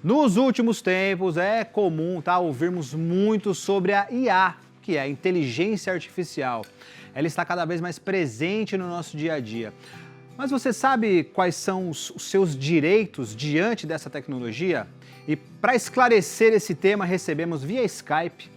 Nos últimos tempos é comum ouvirmos muito sobre a IA, que é a inteligência artificial. Ela está cada vez mais presente no nosso dia a dia. Mas você sabe quais são os seus direitos diante dessa tecnologia? E para esclarecer esse tema, recebemos via Skype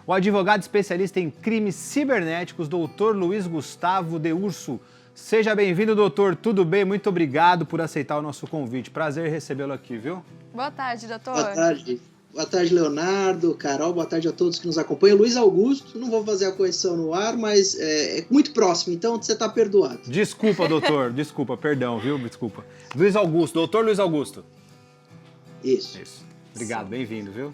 o advogado especialista em crimes cibernéticos, doutor Luiz Gustavo de Urso. Seja bem-vindo, doutor. Tudo bem? Muito obrigado por aceitar o nosso convite. Prazer recebê-lo aqui, viu? Boa tarde, doutor. Boa tarde. Boa tarde, Leonardo, Carol, boa tarde a todos que nos acompanham. Luiz Augusto, não vou fazer a correção no ar, mas é muito próximo, então você está perdoado. Desculpa, doutor, desculpa, perdão, viu? Desculpa. Luiz Augusto, doutor Luiz Augusto. Isso. Obrigado, bem-vindo, viu?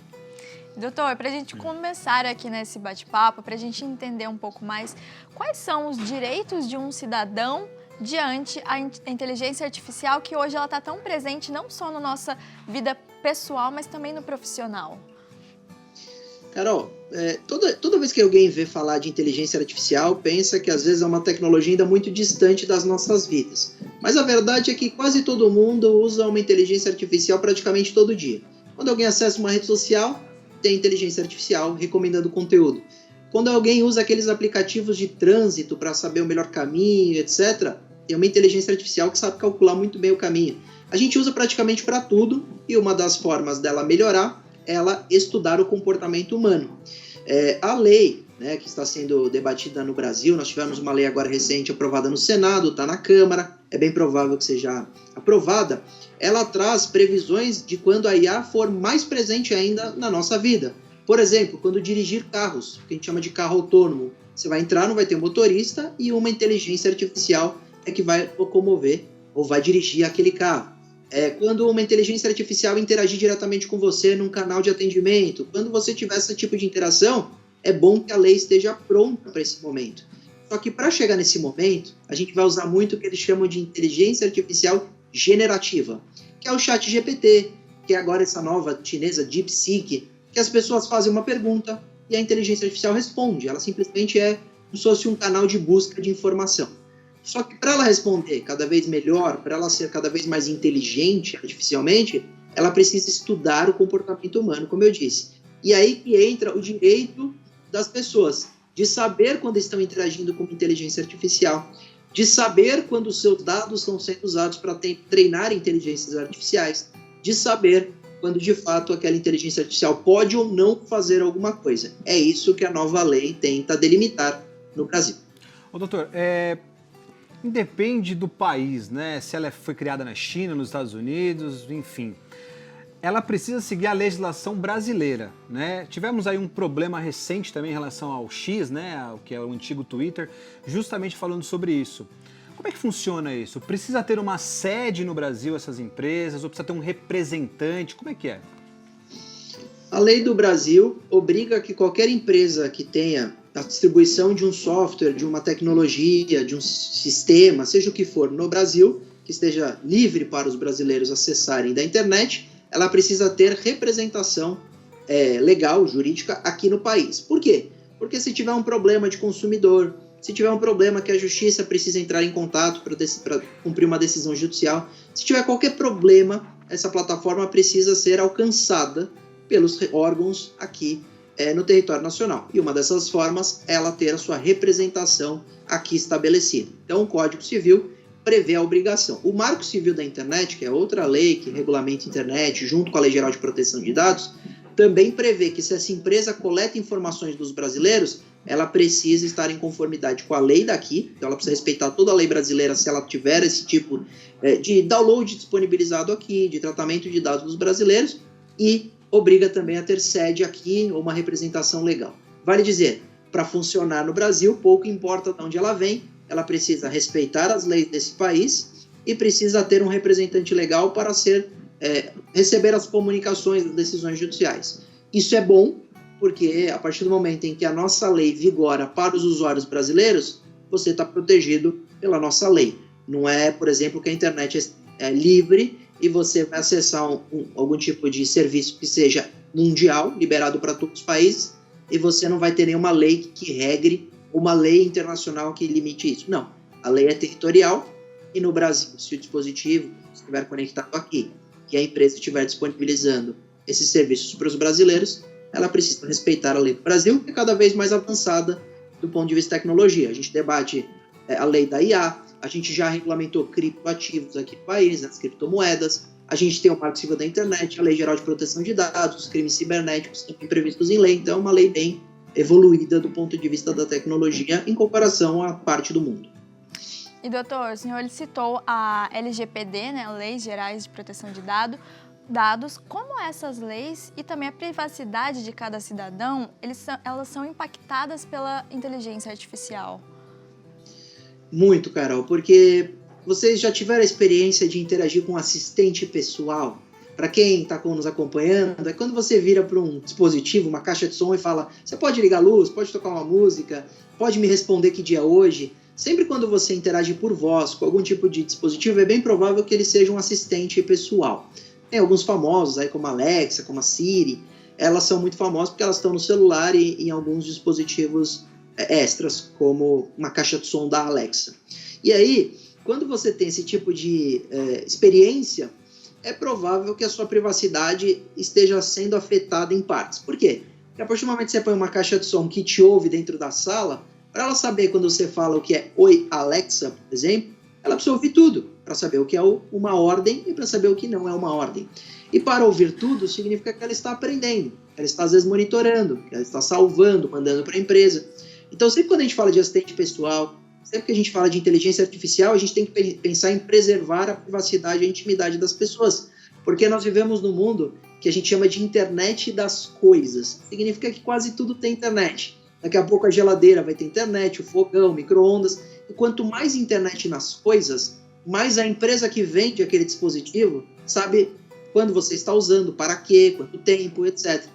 Doutor, para a gente começar aqui nesse bate-papo, para a gente entender um pouco mais, quais são os direitos de um cidadão diante a inteligência artificial que hoje ela está tão presente não só na nossa vida pessoal, mas também no profissional? Carol, toda vez que alguém vê falar de inteligência artificial, pensa que às vezes é uma tecnologia ainda muito distante das nossas vidas. Mas a verdade é que quase todo mundo usa uma inteligência artificial praticamente todo dia. Quando alguém acessa uma rede social, tem inteligência artificial recomendando conteúdo. Quando alguém usa aqueles aplicativos de trânsito para saber o melhor caminho, etc., tem uma inteligência artificial que sabe calcular muito bem o caminho. A gente usa praticamente para tudo, e uma das formas dela melhorar é ela estudar o comportamento humano. A lei, né, que está sendo debatida no Brasil, nós tivemos uma lei agora recente aprovada no Senado, está na Câmara, é bem provável que seja aprovada. Ela traz previsões de quando a IA for mais presente ainda na nossa vida. Por exemplo, quando dirigir carros, que a gente chama de carro autônomo, você vai entrar, não vai ter um motorista e uma inteligência artificial é que vai locomover ou vai dirigir aquele carro. Quando uma inteligência artificial interagir diretamente com você num canal de atendimento, quando você tiver esse tipo de interação, é bom que a lei esteja pronta para esse momento. Só que para chegar nesse momento, a gente vai usar muito o que eles chamam de inteligência artificial generativa, que é o ChatGPT, que é agora essa nova chinesa DeepSeek, que as pessoas fazem uma pergunta e a inteligência artificial responde. Ela simplesmente é como se fosse um canal de busca de informação. Só que para ela responder cada vez melhor, para ela ser cada vez mais inteligente artificialmente, ela precisa estudar o comportamento humano, como eu disse. E aí que entra o direito das pessoas de saber quando estão interagindo com inteligência artificial, de saber quando os seus dados estão sendo usados para treinar inteligências artificiais, de saber quando de fato aquela inteligência artificial pode ou não fazer alguma coisa. É isso que a nova lei tenta delimitar no Brasil. Ô, doutor, independe do país, né? Se ela foi criada na China, nos Estados Unidos, enfim. Ela precisa seguir a legislação brasileira, né? Tivemos aí um problema recente também em relação ao X, né? Que é o antigo Twitter, justamente falando sobre isso. Como é que funciona isso? Precisa ter uma sede no Brasil, essas empresas, ou precisa ter um representante? Como é que é? A lei do Brasil obriga que qualquer empresa que tenha a distribuição de um software, de uma tecnologia, de um sistema, seja o que for, no Brasil, que esteja livre para os brasileiros acessarem da internet, ela precisa ter representação legal, jurídica, aqui no país. Por quê? Porque se tiver um problema de consumidor, se tiver um problema que a justiça precisa entrar em contato para cumprir uma decisão judicial, se tiver qualquer problema, essa plataforma precisa ser alcançada pelos órgãos aqui no território nacional. E uma dessas formas é ela ter a sua representação aqui estabelecida. Então, o Código Civil prevê a obrigação. O Marco Civil da Internet, que é outra lei que regulamenta a internet, junto com a Lei Geral de Proteção de Dados, também prevê que se essa empresa coleta informações dos brasileiros, ela precisa estar em conformidade com a lei daqui, então ela precisa respeitar toda a lei brasileira se ela tiver esse tipo de download disponibilizado aqui, de tratamento de dados dos brasileiros, e obriga também a ter sede aqui ou uma representação legal. Vale dizer, para funcionar no Brasil, pouco importa de onde ela vem, ela precisa respeitar as leis desse país e precisa ter um representante legal para receber as comunicações das decisões judiciais. Isso é bom, porque a partir do momento em que a nossa lei vigora para os usuários brasileiros, você está protegido pela nossa lei. Não é, por exemplo, que a internet é livre e você vai acessar algum tipo de serviço que seja mundial, liberado para todos os países, e você não vai ter nenhuma lei que regre, uma lei internacional que limite isso. Não, a lei é territorial e no Brasil, se o dispositivo estiver conectado aqui e a empresa estiver disponibilizando esses serviços para os brasileiros, ela precisa respeitar a lei do Brasil, que é cada vez mais avançada do ponto de vista de tecnologia. A gente debate a lei da IA, a gente já regulamentou criptoativos aqui no país, as criptomoedas, a gente tem o Marco Civil da Internet, a Lei Geral de Proteção de Dados, os crimes cibernéticos também previstos em lei, então é uma lei bem evoluída do ponto de vista da tecnologia em comparação à parte do mundo. E, doutor, o senhor citou a LGPD, né, Leis Gerais de Proteção de Dados. Como essas leis e também a privacidade de cada cidadão, elas são impactadas pela inteligência artificial? Muito, Carol, porque vocês já tiveram a experiência de interagir com um assistente pessoal? Para quem está nos acompanhando, é quando você vira para um dispositivo, uma caixa de som e fala, você pode ligar a luz, pode tocar uma música, pode me responder que dia é hoje. Sempre quando você interage por voz com algum tipo de dispositivo, é bem provável que ele seja um assistente pessoal. Tem alguns famosos, aí, como a Alexa, como a Siri, elas são muito famosas porque elas estão no celular e em alguns dispositivos extras, como uma caixa de som da Alexa. E aí, quando você tem esse tipo de experiência, é provável que a sua privacidade esteja sendo afetada em partes. Por quê? Porque a partir do momento que você põe uma caixa de som que te ouve dentro da sala, para ela saber quando você fala o que é Oi Alexa, por exemplo, ela precisa ouvir tudo, para saber o que é uma ordem e para saber o que não é uma ordem. E para ouvir tudo, significa que ela está aprendendo, ela está às vezes monitorando, ela está salvando, mandando para a empresa. Então, sempre quando a gente fala de assistente pessoal, sempre que a gente fala de inteligência artificial, a gente tem que pensar em preservar a privacidade e a intimidade das pessoas. Porque nós vivemos num mundo que a gente chama de internet das coisas. Significa que quase tudo tem internet. Daqui a pouco a geladeira vai ter internet, o fogão, o micro-ondas. E quanto mais internet nas coisas, mais a empresa que vende aquele dispositivo sabe quando você está usando, para quê, quanto tempo, etc.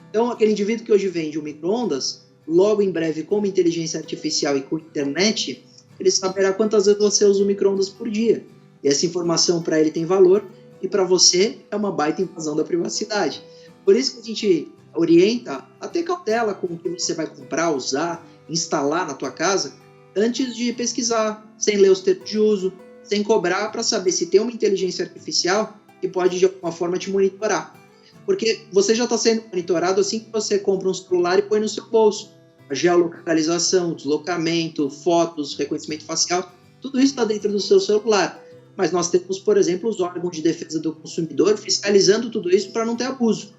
Então, aquele indivíduo que hoje vende um micro-ondas, logo em breve, com uma inteligência artificial e com internet, ele saberá quantas vezes você usa o micro-ondas por dia. E essa informação para ele tem valor e para você é uma baita invasão da privacidade. Por isso que a gente orienta a ter cautela com o que você vai comprar, usar, instalar na tua casa, antes de pesquisar, sem ler os termos de uso, sem cobrar para saber se tem uma inteligência artificial que pode de alguma forma te monitorar. Porque você já está sendo monitorado assim que você compra um celular e põe no seu bolso. A geolocalização, deslocamento, fotos, reconhecimento facial, tudo isso está dentro do seu celular. Mas nós temos, por exemplo, os órgãos de defesa do consumidor fiscalizando tudo isso para não ter abuso.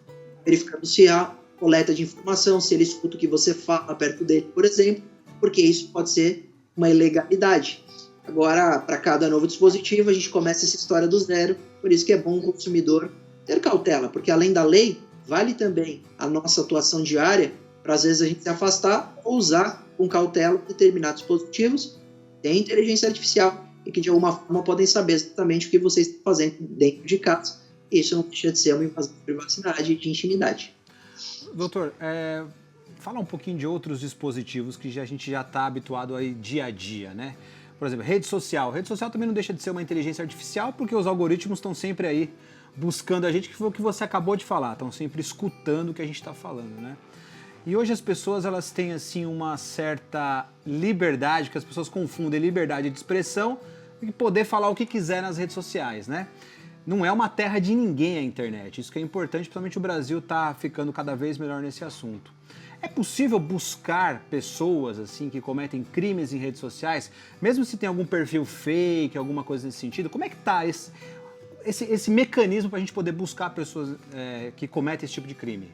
Verificando se há coleta de informação, se ele escuta o que você fala perto dele, por exemplo, porque isso pode ser uma ilegalidade. Agora, para cada novo dispositivo, a gente começa essa história do zero, por isso que é bom o consumidor ter cautela, porque além da lei, vale também a nossa atuação diária para às vezes a gente se afastar ou usar com cautela determinados dispositivos que têm inteligência artificial e que de alguma forma podem saber exatamente o que você está fazendo dentro de casa. Isso não deixa de ser uma invasão de privacidade e de intimidade. Doutor, fala um pouquinho de outros dispositivos que a gente já está habituado aí dia a dia, né? Por exemplo, rede social. Rede social também não deixa de ser uma inteligência artificial porque os algoritmos estão sempre aí buscando a gente, que foi o que você acabou de falar, estão sempre escutando o que a gente está falando, né? E hoje as pessoas elas têm assim uma certa liberdade, que as pessoas confundem liberdade de expressão e poder falar o que quiser nas redes sociais, né? Não é uma terra de ninguém a internet, isso que é importante, principalmente o Brasil está ficando cada vez melhor nesse assunto. É possível buscar pessoas assim que cometem crimes em redes sociais, mesmo se tem algum perfil fake, alguma coisa nesse sentido? Como é que está esse mecanismo para a gente poder buscar pessoas que cometem esse tipo de crime?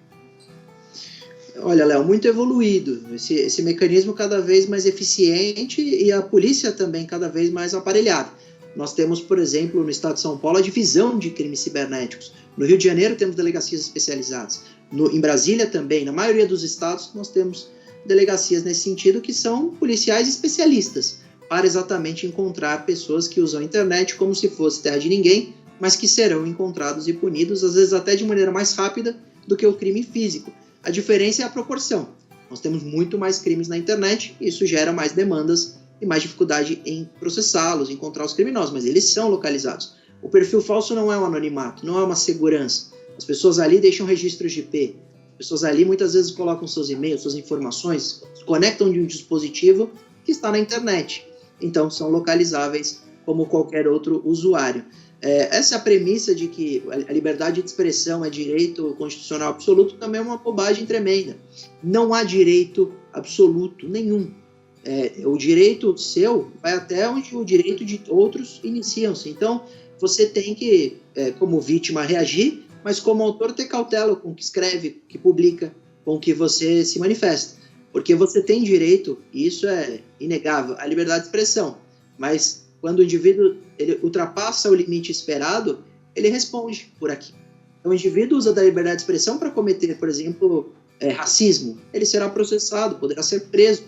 Olha, Léo, muito evoluído. Esse mecanismo cada vez mais eficiente e a polícia também cada vez mais aparelhada. Nós temos, por exemplo, no estado de São Paulo, a divisão de crimes cibernéticos. No Rio de Janeiro temos delegacias especializadas. Em Brasília também, na maioria dos estados, nós temos delegacias nesse sentido que são policiais especialistas para exatamente encontrar pessoas que usam a internet como se fosse terra de ninguém, mas que serão encontrados e punidos, às vezes até de maneira mais rápida do que o crime físico. A diferença é a proporção. Nós temos muito mais crimes na internet e isso gera mais demandas e mais dificuldade em processá-los, encontrar os criminosos, mas eles são localizados. O perfil falso não é um anonimato, não é uma segurança. As pessoas ali deixam registros de IP. As pessoas ali muitas vezes colocam seus e-mails, suas informações, se conectam de um dispositivo que está na internet. Então são localizáveis como qualquer outro usuário. Essa é a premissa de que a liberdade de expressão é direito constitucional absoluto também é uma bobagem tremenda. Não há direito absoluto nenhum. O direito seu vai até onde o direito de outros iniciam-se. Então, você tem que, como vítima, reagir, mas como autor ter cautela com o que escreve, que publica, com o que você se manifesta. Porque você tem direito, e isso é inegável, à liberdade de expressão. Mas quando o indivíduo ele ultrapassa o limite esperado, ele responde por aqui. Então, o indivíduo usa da liberdade de expressão para cometer, por exemplo, racismo. Ele será processado, poderá ser preso.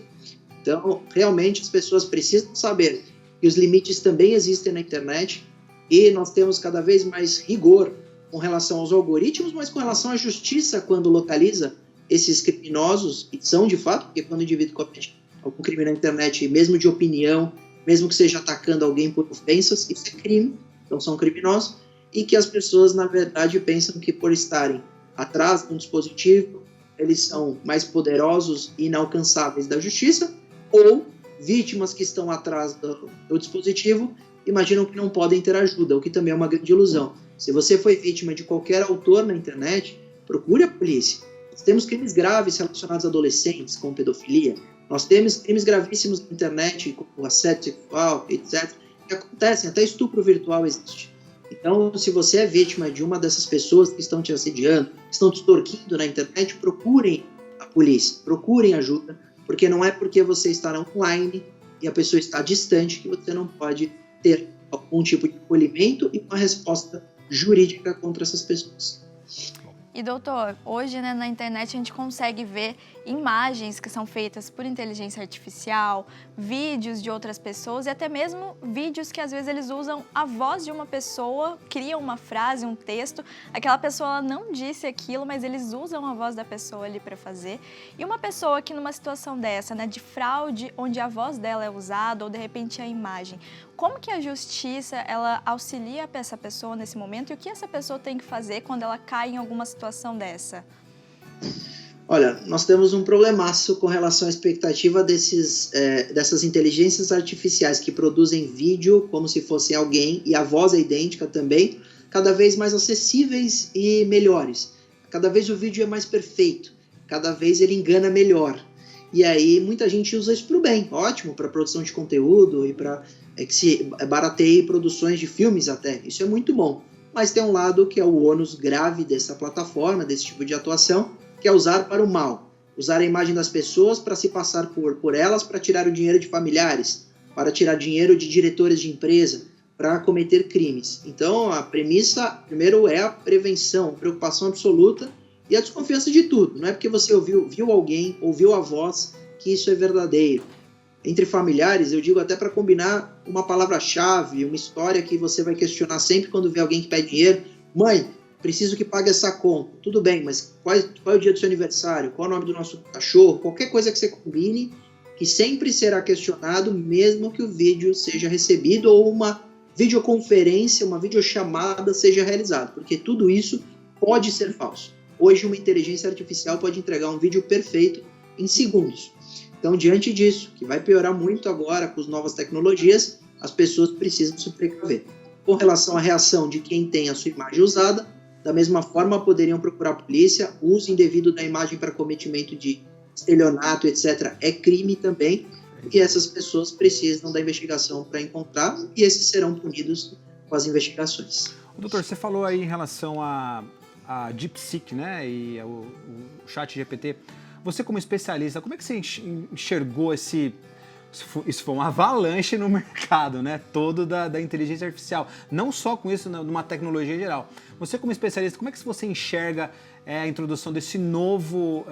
Então, realmente, as pessoas precisam saber que os limites também existem na internet e nós temos cada vez mais rigor com relação aos algoritmos, mas com relação à justiça quando localiza esses criminosos, e são de fato, porque quando o indivíduo comete algum crime na internet, mesmo de opinião, mesmo que seja atacando alguém por ofensas, isso é crime, então são criminosos, e que as pessoas, na verdade, pensam que por estarem atrás de um dispositivo, eles são mais poderosos e inalcançáveis da justiça, ou vítimas que estão atrás do dispositivo imaginam que não podem ter ajuda, o que também é uma grande ilusão. Se você foi vítima de qualquer autor na internet, procure a polícia. Nós temos crimes graves relacionados a adolescentes, com pedofilia. Nós temos crimes gravíssimos na internet, como assédio sexual, etc., que acontecem, até estupro virtual existe. Então, se você é vítima de uma dessas pessoas que estão te assediando, que estão te extorquindo na internet, procurem a polícia, procurem ajuda, porque não é porque você está online e a pessoa está distante que você não pode ter algum tipo de acolhimento e uma resposta jurídica contra essas pessoas. E doutor, hoje, né, na internet a gente consegue ver imagens que são feitas por inteligência artificial, vídeos de outras pessoas e até mesmo vídeos que às vezes eles usam a voz de uma pessoa, criam uma frase, um texto, aquela pessoa ela não disse aquilo, mas eles usam a voz da pessoa ali para fazer. E uma pessoa que numa situação dessa, né, de fraude, onde a voz dela é usada ou de repente a imagem, como que a justiça ela auxilia essa pessoa nesse momento e o que essa pessoa tem que fazer quando ela cai em alguma situação dessa? Olha, nós temos um problemaço com relação à expectativa dessas inteligências artificiais que produzem vídeo como se fossem alguém, e a voz é idêntica também, cada vez mais acessíveis e melhores. Cada vez o vídeo é mais perfeito, cada vez ele engana melhor. E aí muita gente usa isso para o bem, ótimo, para produção de conteúdo e para que se barateie produções de filmes até, isso é muito bom. Mas tem um lado que é o ônus grave dessa plataforma, desse tipo de atuação, que é usar para o mal, usar a imagem das pessoas para se passar por elas, para tirar o dinheiro de familiares, para tirar dinheiro de diretores de empresa, para cometer crimes. Então, a premissa, primeiro, é a prevenção, a preocupação absoluta e a desconfiança de tudo. Não é porque você viu alguém, ouviu a voz, que isso é verdadeiro. Entre familiares, eu digo até para combinar uma palavra-chave, uma história que você vai questionar sempre quando vê alguém que pede dinheiro. Mãe, preciso que pague essa conta. Tudo bem, mas qual é o dia do seu aniversário? Qual é o nome do nosso cachorro? Qualquer coisa que você combine, que sempre será questionado, mesmo que o vídeo seja recebido ou uma videoconferência, uma videochamada seja realizada, porque tudo isso pode ser falso. Hoje, uma inteligência artificial pode entregar um vídeo perfeito em segundos. Então, diante disso, que vai piorar muito agora com as novas tecnologias, as pessoas precisam se precaver. Com relação à reação de quem tem a sua imagem usada, da mesma forma poderiam procurar a polícia, o uso indevido da imagem para cometimento de estelionato, etc., é crime também, e essas pessoas precisam da investigação para encontrar, e esses serão punidos com as investigações. Doutor, você falou aí em relação a DeepSeek, né, e o ChatGPT. Você, como especialista, como é que você enxergou isso foi uma avalanche no mercado, né? Todo da inteligência artificial. Não só com isso, numa tecnologia geral. Você, como especialista, como é que você enxerga a introdução desse novo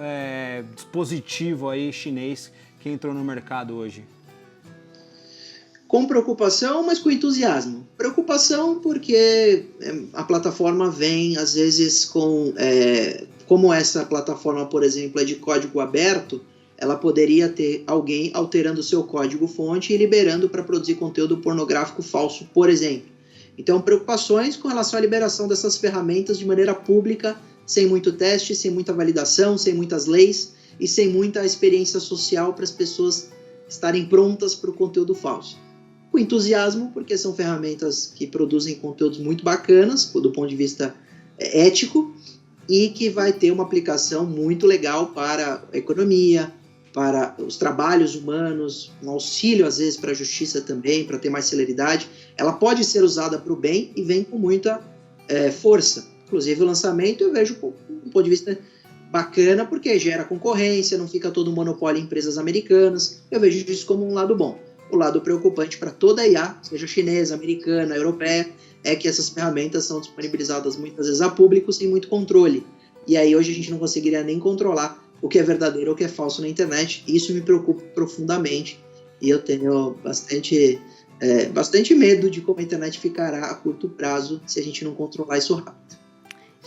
dispositivo aí chinês que entrou no mercado hoje? Com preocupação, mas com entusiasmo. Preocupação porque a plataforma vem, às vezes, como essa plataforma, por exemplo, é de código aberto, ela poderia ter alguém alterando o seu código-fonte e liberando para produzir conteúdo pornográfico falso, por exemplo. Então, preocupações com relação à liberação dessas ferramentas de maneira pública, sem muito teste, sem muita validação, sem muitas leis e sem muita experiência social para as pessoas estarem prontas para o conteúdo falso. com entusiasmo, porque são ferramentas que produzem conteúdos muito bacanas, do ponto de vista ético, e que vai ter uma aplicação muito legal para a economia, para os trabalhos humanos, um auxílio às vezes para a justiça também, para ter mais celeridade. Ela pode ser usada para o bem e vem com muita força. Inclusive o lançamento eu vejo um ponto de vista bacana, porque gera concorrência, não fica todo monopólio em empresas americanas. Eu vejo isso como um lado bom. O lado preocupante para toda a IA, seja chinesa, americana, europeia, é que essas ferramentas são disponibilizadas muitas vezes a público sem muito controle. E aí hoje a gente não conseguiria nem controlar o que é verdadeiro ou o que é falso na internet. Isso me preocupa profundamente e eu tenho bastante medo de como a internet ficará a curto prazo se a gente não controlar isso rápido.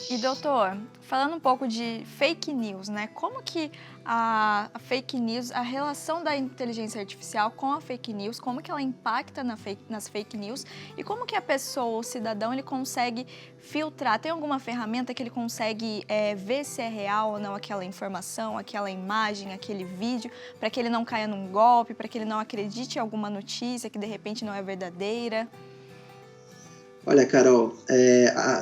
E doutor, falando um pouco de fake news, né? Como que a fake news, a relação da inteligência artificial com a fake news, como que ela impacta nas fake news e como que a pessoa, o cidadão, ele consegue filtrar? Tem alguma ferramenta que ele consegue ver se é real ou não aquela informação, aquela imagem, aquele vídeo, para que ele não caia num golpe, para que ele não acredite em alguma notícia que de repente não é verdadeira? Olha, Carol,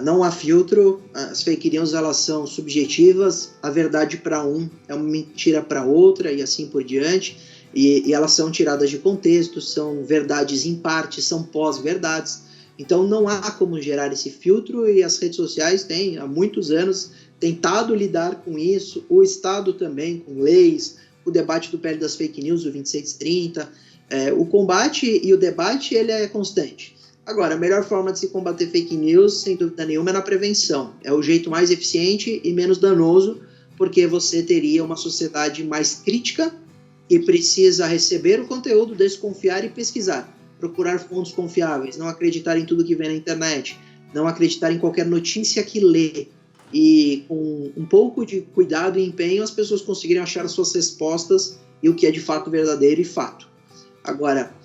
não há filtro, as fake news elas são subjetivas, a verdade para um é uma mentira para outra e assim por diante, e elas são tiradas de contexto, são verdades em parte, são pós-verdades, então não há como gerar esse filtro e as redes sociais têm há muitos anos tentado lidar com isso, o Estado também com leis, o debate do PL das fake news, o 2630, o combate e o debate ele é constante. Agora, a melhor forma de se combater fake news, sem dúvida nenhuma, é na prevenção. É o jeito mais eficiente e menos danoso, porque você teria uma sociedade mais crítica e precisa receber o conteúdo, desconfiar e pesquisar. Procurar fontes confiáveis, não acreditar em tudo que vem na internet, não acreditar em qualquer notícia que lê. E com um pouco de cuidado e empenho, as pessoas conseguirem achar as suas respostas e o que é de fato verdadeiro e fato. Agora,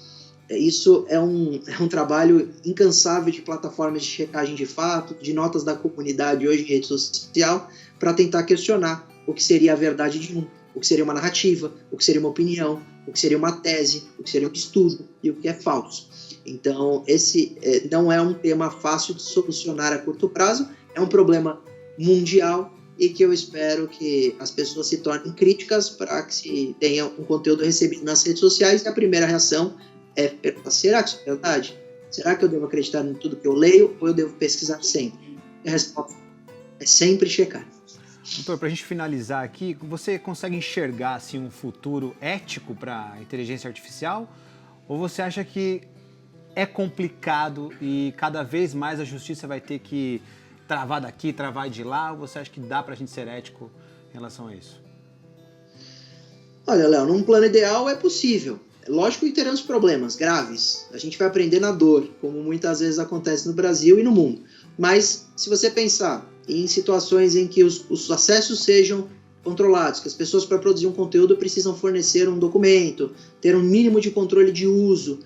isso é um trabalho incansável de plataformas de checagem de fato, de notas da comunidade hoje em rede social, para tentar questionar o que seria a verdade de um, o que seria uma narrativa, o que seria uma opinião, o que seria uma tese, o que seria um estudo e o que é falso. Então, esse não é um tema fácil de solucionar a curto prazo, é um problema mundial e que eu espero que as pessoas se tornem críticas para que se tenha um conteúdo recebido nas redes sociais e a primeira reação é perguntar, será que isso é verdade? Será que eu devo acreditar em tudo que eu leio ou eu devo pesquisar sempre? E a resposta é sempre checar. Doutor, para a gente finalizar aqui, você consegue enxergar assim, um futuro ético para a inteligência artificial? Ou você acha que é complicado e cada vez mais a justiça vai ter que travar daqui, travar de lá? Ou você acha que dá para a gente ser ético em relação a isso? Olha, Léo, num plano ideal é possível. Lógico que teremos problemas graves, a gente vai aprender na dor, como muitas vezes acontece no Brasil e no mundo. Mas, se você pensar em situações em que os acessos sejam controlados, que as pessoas para produzir um conteúdo precisam fornecer um documento, ter um mínimo de controle de uso,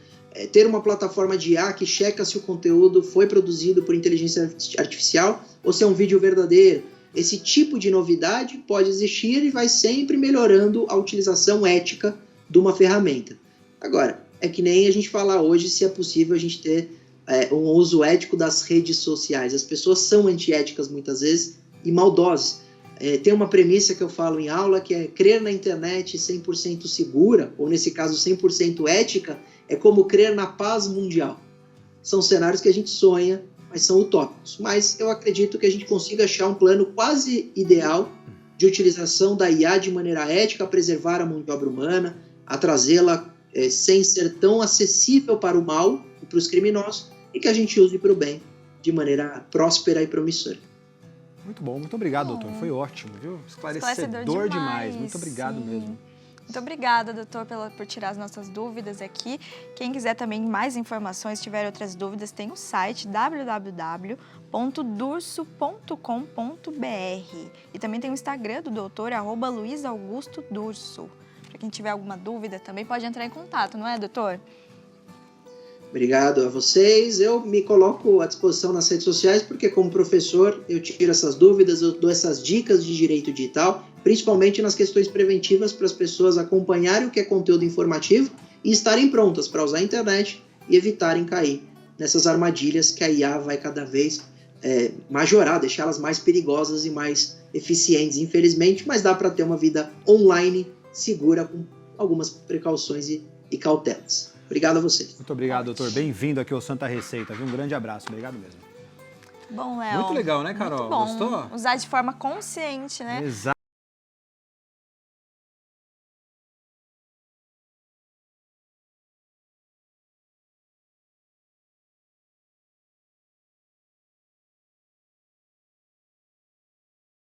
ter uma plataforma de IA que checa se o conteúdo foi produzido por inteligência artificial ou se é um vídeo verdadeiro. Esse tipo de novidade pode existir e vai sempre melhorando a utilização ética de uma ferramenta. Agora, é que nem a gente falar hoje se é possível a gente ter um uso ético das redes sociais. As pessoas são antiéticas muitas vezes e maldosas. Tem uma premissa que eu falo em aula que é crer na internet 100% segura, ou nesse caso 100% ética, é como crer na paz mundial. São cenários que a gente sonha, mas são utópicos. Mas eu acredito que a gente consiga achar um plano quase ideal de utilização da IA de maneira ética, a preservar a mão de obra humana, a trazê-la sem ser tão acessível para o mal e para os criminosos, e que a gente use para o bem de maneira próspera e promissora. Muito bom, muito obrigado, doutor. Foi ótimo, viu? Esclarecedor demais. Muito obrigado mesmo. Muito obrigada, doutor, por tirar as nossas dúvidas aqui. Quem quiser também mais informações, tiver outras dúvidas, tem o site www.durso.com.br. E também tem o Instagram do doutor, @LuizAugustoDurso. Para quem tiver alguma dúvida também pode entrar em contato, não é, doutor? Obrigado a vocês. Eu me coloco à disposição nas redes sociais porque, como professor, eu tiro essas dúvidas, eu dou essas dicas de direito digital, principalmente nas questões preventivas para as pessoas acompanharem o que é conteúdo informativo e estarem prontas para usar a internet e evitarem cair nessas armadilhas que a IA vai cada vez majorar, deixá-las mais perigosas e mais eficientes, infelizmente, mas dá para ter uma vida online segura com algumas precauções e cautelas. Obrigado a vocês. Muito obrigado, doutor. Bem-vindo aqui ao Santa Receita, viu? Um grande abraço. Obrigado mesmo. Bom, Léo. Muito legal, né, Carol? Muito bom. Gostou? Usar de forma consciente, né? Exato.